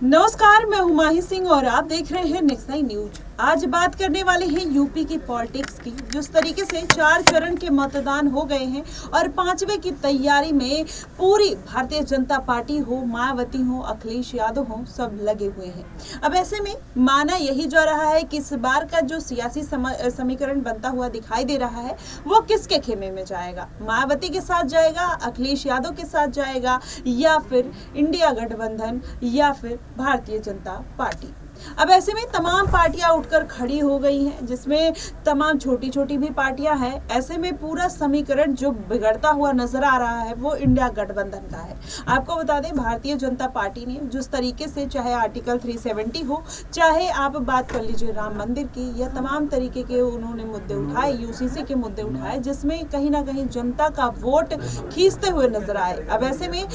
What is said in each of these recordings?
नमस्कार, मैं हूं माही सिंह और आप देख रहे हैं नेक्स्ट नाइन न्यूज। आज बात करने वाले हैं यूपी की पॉलिटिक्स की। जिस तरीके से 4 चरण के मतदान हो गए हैं और 5वें की तैयारी में पूरी भारतीय जनता पार्टी हो, मायावती हो, अखिलेश यादव हो, सब लगे हुए हैं। अब ऐसे में माना यही जा रहा है कि इस बार का जो सियासी समीकरण बनता हुआ दिखाई दे रहा है वो किसके खेमे में जाएगा। मायावती के साथ जाएगा, अखिलेश यादव के साथ जाएगा, या फिर इंडिया गठबंधन, या फिर भारतीय जनता पार्टी। अब ऐसे में तमाम पार्टियां उठकर खड़ी हो गई हैं, जिसमें तमाम छोटी छोटी भी पार्टियां हैं। ऐसे में पूरा समीकरण जो बिगड़ता हुआ नजर आ रहा है वो इंडिया गठबंधन का है। आपको बता दें, भारतीय जनता पार्टी ने जिस तरीके से, चाहे आर्टिकल 370 हो, चाहे आप बात कर लीजिए राम मंदिर की, या तमाम तरीके के उन्होंने मुद्दे उठाए, यूसीसी के मुद्दे उठाए, जिसमें कहीं ना कहीं जनता का वोट खींचते हुए नजर आए। अब ऐसे में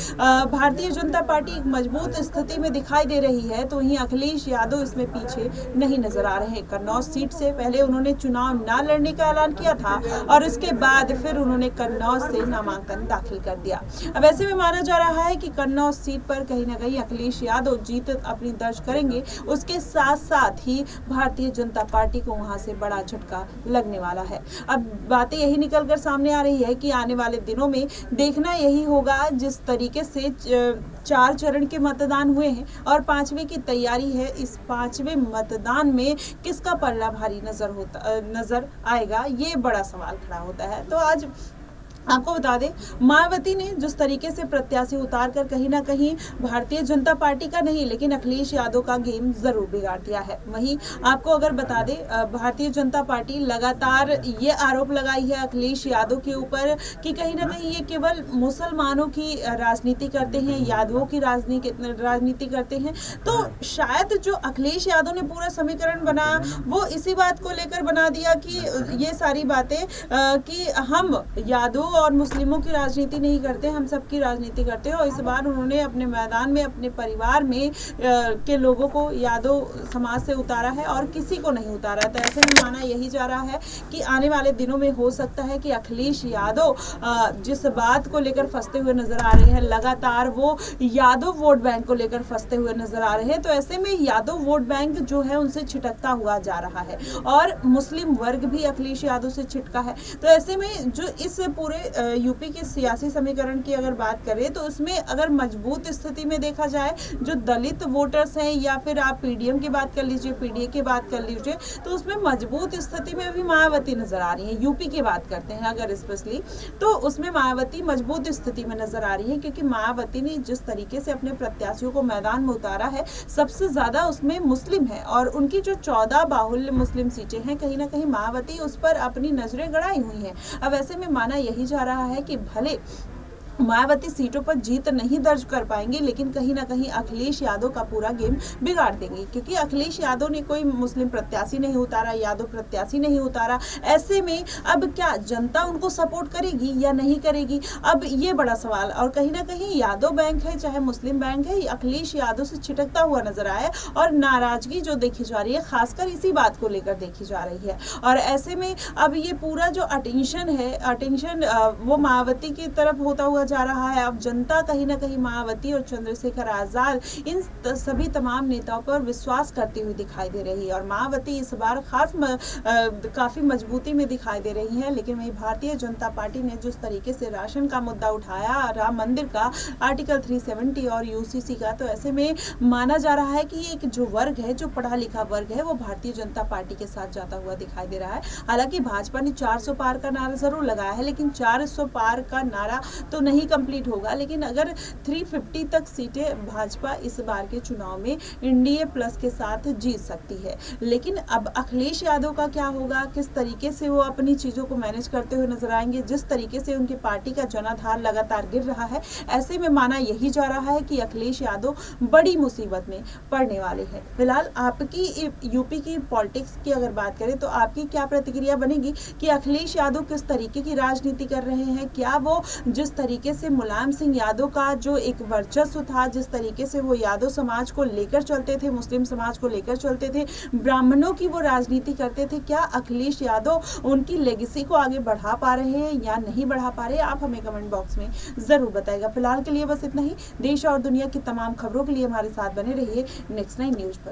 भारतीय जनता पार्टी एक मजबूत स्थिति में दिखाई दे रही है, तो वहीं अखिलेश यादव इसमें पीछे नहीं नजर आ रहे हैं। कन्नौज सीट से पहले उन्होंने चुनाव न लड़ने का ऐलान किया था और उसके बाद फिर उन्होंने कन्नौज से नामांकन दाखिल कर दिया। अब ऐसे में माना जा रहा है कि कन्नौज सीट पर कहीं ना कहीं अखिलेश यादव जीत अपनी दर्ज करेंगे। उसके साथ साथ ही भारतीय जनता पार्टी को वहां से बड़ा झटका लगने वाला है। अब बातें यही निकल कर सामने आ रही है कि आने वाले दिनों में देखना यही होगा, जिस तरीके से 4 चरण के मतदान हुए हैं और 5वें की तैयारी है, इस 5वें मतदान में किसका पल्ला भारी नजर आएगा, ये बड़ा सवाल खड़ा होता है। तो आज आपको बता दें, मायावती ने जिस तरीके से प्रत्याशी उतार कर कहीं ना कहीं भारतीय जनता पार्टी का नहीं लेकिन अखिलेश यादव का गेम जरूर बिगाड़ दिया है। वहीं आपको अगर बता दें, भारतीय जनता पार्टी लगातार ये आरोप लगाई है अखिलेश यादव के ऊपर कि कहीं ना कहीं ये केवल मुसलमानों की राजनीति करते हैं, यादवों की राजनीति करते हैं। तो शायद जो अखिलेश यादव ने पूरा समीकरण बनाया वो इसी बात को लेकर बना दिया कि ये सारी बातें कि हम यादव और मुस्लिमों की राजनीति नहीं करते, हम सबकी राजनीति करते हैं। और इस बार उन्होंने अपने मैदान में अपने परिवार में के लोगों को यादव समाज से उतारा है और किसी को नहीं उतारा। तो ऐसे में माना यही जा रहा है कि आने वाले दिनों में हो सकता है कि अखिलेश यादव जिस बात को लेकर फंसते हुए नजर आ रहे हैं, लगातार वो यादव वोट बैंक को लेकर फंसते हुए नजर आ रहे हैं। तो ऐसे में यादव वोट बैंक जो है उनसे छिटकता हुआ जा रहा है और मुस्लिम वर्ग भी अखिलेश यादव से छिटका है। तो ऐसे में जो इस पूरे यूपी के सियासी समीकरण की अगर बात करें तो उसमें अगर मजबूत स्थिति में देखा जाए, जो दलित वोटर्स हैं, या फिर आप पीडीएम की बात कर लीजिए, पीडीए की बात कर लीजिए, तो उसमें मजबूत स्थिति में अभी मायावती नजर आ रही है। यूपी की बात करते हैं अगर स्पेशली, तो उसमें मायावती मजबूत स्थिति में नजर आ रही है, क्योंकि मायावती ने जिस तरीके से अपने प्रत्याशियों को मैदान में उतारा है, सबसे ज्यादा उसमें मुस्लिम है और उनकी जो 14 बाहुल्य मुस्लिम सीटें हैं, कहीं ना कहीं मायावती उस पर अपनी नजरें गड़ाई हुई हैं। अब ऐसे में माना यही जा रहा है कि भले मायावती सीटों पर जीत नहीं दर्ज कर पाएंगे, लेकिन कहीं ना कहीं अखिलेश यादव का पूरा गेम बिगाड़ देंगे, क्योंकि अखिलेश यादव ने कोई मुस्लिम प्रत्याशी नहीं उतारा, यादव प्रत्याशी नहीं उतारा। ऐसे में अब क्या जनता उनको सपोर्ट करेगी या नहीं करेगी, अब ये बड़ा सवाल। और कहीं ना कहीं यादव बैंक है चाहे मुस्लिम बैंक है, अखिलेश यादव से छिटकता हुआ नजर आया और नाराजगी जो देखी जा रही है खासकर इसी बात को लेकर देखी जा रही है। और ऐसे में अब ये पूरा जो अटेंशन वो मायावती की तरफ होता हुआ जा रहा है। अब जनता कहीं ना कहीं मायावती और चंद्रशेखर आजाद इन सभी तमाम नेताओं पर विश्वास करती हुई दिखाई दे रही है और मायावती इस बार काफी मजबूती में दिखाई दे रही है। लेकिन वही भारतीय जनता पार्टी ने जिस तरीके से राशन का मुद्दा उठाया, राम मंदिर का, आर्टिकल 370 और यूसीसी का, तो ऐसे में माना जा रहा है कि एक जो वर्ग है, जो पढ़ा लिखा वर्ग है, वो भारतीय जनता पार्टी के साथ जाता हुआ दिखाई दे रहा है। हालांकि भाजपा ने 400 पार का नारा जरूर लगाया है, लेकिन 400 पार का नारा तो नहीं कंप्लीट होगा। लेकिन अगर 350 तक सीटें भाजपा इस बार के चुनाव में एनडीए प्लस के साथ जीत सकती है। लेकिन अब अखिलेश यादव का क्या होगा, किस तरीके से वो अपनी चीजों को मैनेज करते हुए नजर आएंगे, जिस तरीके से उनकी पार्टी का जनाधार लगातार गिर रहा है, ऐसे में माना यही जा रहा है कि अखिलेश यादव बड़ी मुसीबत में पड़ने वाले हैं। फिलहाल आपकी यूपी की पॉलिटिक्स की अगर बात करें तो आपकी क्या प्रतिक्रिया बनेगी कि अखिलेश यादव किस तरीके की राजनीति कर रहे हैं? क्या वो जिस तरीके तरीके से मुलायम सिंह यादव का जो एक वर्चस्व था, जिस तरीके से वो यादव समाज को लेकर चलते थे, मुस्लिम समाज को लेकर चलते थे, ब्राह्मणों की वो राजनीति करते थे, क्या अखिलेश यादव उनकी लेगेसी को आगे बढ़ा पा रहे हैं या नहीं बढ़ा पा रहे? आप हमें कमेंट बॉक्स में जरूर बताइएगा। फिलहाल के लिए बस इतना ही। देश और दुनिया की तमाम खबरों के लिए हमारे साथ बने रहिए नेक्स्ट 9 न्यूज पर।